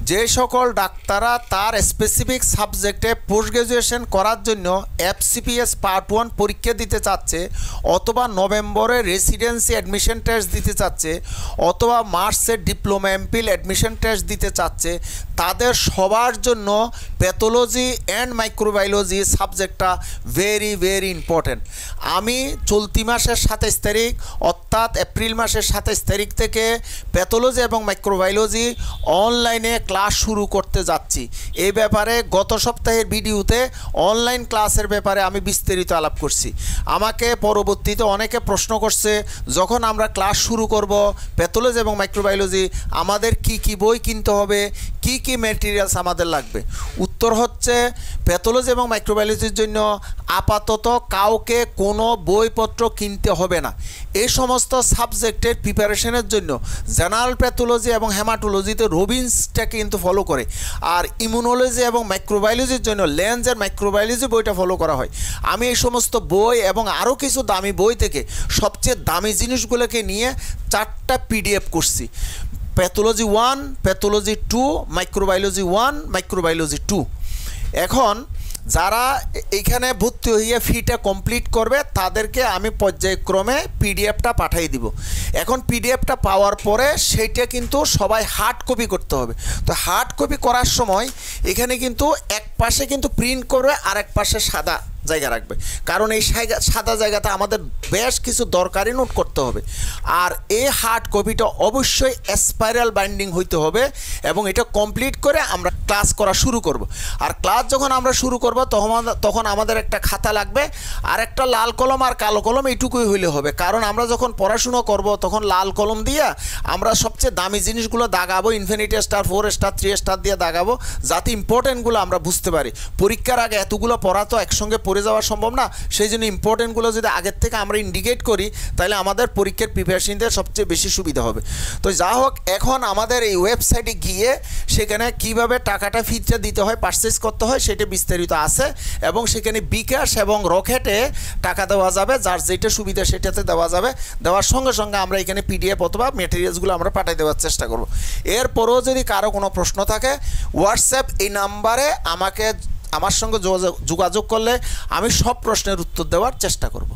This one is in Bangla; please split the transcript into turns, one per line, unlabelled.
যে সকল ডাক্তাররা তার স্পেসিফিক সাবজেক্টে পোস্ট গ্রাজুয়েশন করার জন্য এফসিপিএস পার্ট 1 পরীক্ষা দিতে চাচ্ছে, অথবা নভেম্বরে রেসিডেন্সি অ্যাডমিশন টেস্ট দিতে চাচ্ছে, অথবা মার্চে ডিপ্লোমা এমপিল অ্যাডমিশন টেস্ট দিতে চাচ্ছে, তাদের সবার জন্য প্যাথোলজি অ্যান্ড মাইক্রোবায়োলজি সাবজেক্টটা ভেরি ভেরি ইম্পর্ট্যান্ট। আমি চলতি মাসের 27 তারিখ অর্থাৎ এপ্রিল মাসের 27 তারিখ থেকে প্যাথোলজি এবং মাইক্রোবায়োলজি অনলাইনে ক্লাস শুরু করতে যাচ্ছি। এই ব্যাপারে গত সপ্তাহের ভিডিওতে অনলাইন ক্লাসের ব্যাপারে আমি বিস্তারিত আলাপ করছি। আমাকে পরবর্তীতে অনেকে প্রশ্ন করছে, যখন আমরা ক্লাস শুরু করব প্যাথোলজি এবং মাইক্রোবায়োলজি আমাদের কি কি বই কিনতে হবে, কি কি ম্যাটেরিয়ালস আমাদের লাগবে। উত্তর হচ্ছে, প্যাথোলজি এবং মাইক্রোবায়োলজির জন্য আপাতত কাউকে কোনো বইপত্র কিনতে হবে না। এই সমস্ত সাবজেক্টের প্রিপারেশনের জন্য জেনারেল প্যাথোলজি এবং হেমাটোলজিতে রবিন্সটা কিন্তু ফলো করে, আর ইমিউনোলজি এবং মাইক্রোবায়োলজির জন্য লেন্সের মাইক্রোবায়োলজি বইটা ফলো করা হয়। আমি এই সমস্ত বই এবং আরও কিছু দামি বই থেকে সবচেয়ে দামি জিনিসগুলোকে নিয়ে 4টা পিডিএফ করছি। Pathology 1, pathology 2, microbiology 1, microbiology 2। এখন যারা এইখানে ভর্তি হয়ে ফিটা কমপ্লিট করবে তাদেরকে আমি পর্যায়ক্রমে পিডিএফটা পাঠিয়ে দিব। এখন পিডিএফটা পাওয়ার পরে সেইটা কিন্তু সবাই হার্ড কপি করতে হবে। তো হার্ড কপি করার সময় এখানে কিন্তু এক পাশে কিন্তু প্রিন্ট করবে আর এক পাশে সাদা জায়গা রাখবে, কারণ এই সাদা জায়গাতে আমাদের বেশ কিছু দরকারি নোট করতে হবে। আর এই হার্ড কপিটা অবশ্যই স্পাইরাল বাইন্ডিং হইতে হবে এবং এটা কমপ্লিট করে আমরা ক্লাস করা শুরু করব। আর ক্লাস যখন আমরা শুরু করব তখন আমাদের একটা খাতা লাগবে আর একটা লাল কলম আর কালো কলম, এইটুকুই হইলে হবে। কারণ আমরা যখন পড়াশুনো করব তখন লাল কলম দিয়ে আমরা সবচেয়ে দামি জিনিসগুলো দাগাবো, ইনফিনিটি স্টার, 4 স্টার, 3 স্টার দিয়ে দাগাবো, যাতে ইম্পর্টেন্টগুলো আমরা বুঝতে পারি। পরীক্ষার আগে এতগুলো পড়া তো একসঙ্গে পড়ে যাওয়া সম্ভব না, সেই জন্য ইম্পর্টেন্টগুলো যদি আগের থেকে আমরা ইন্ডিকেট করি তাহলে আমাদের পরীক্ষার প্রিপারেশনতে সবচেয়ে বেশি সুবিধা হবে। তো যা হোক, এখন আমাদের এই ওয়েবসাইটে গিয়ে সেখানে কিভাবে টাকাটা ফিটা দিতে হয়, পারচেজ করতে হয় সেটা বিস্তারিত আছে এবং সেখানে বিকাশ এবং রকেটে টাকা দেওয়া যাবে, যার যেটা সুবিধা সেটাতে দেওয়া যাবে। দেওয়ার সঙ্গে সঙ্গে আমরা এখানে পিডিএফ অথবা মেটেরিয়ালসগুলো আমরা পাঠিয়ে দেওয়ার চেষ্টা করব। এরপরও যদি কারো কোনো প্রশ্ন থাকে হোয়াটসঅ্যাপ এই নাম্বারে আমার সঙ্গে যোগাযোগ করলে আমি সব প্রশ্নের উত্তর দেওয়ার চেষ্টা করব।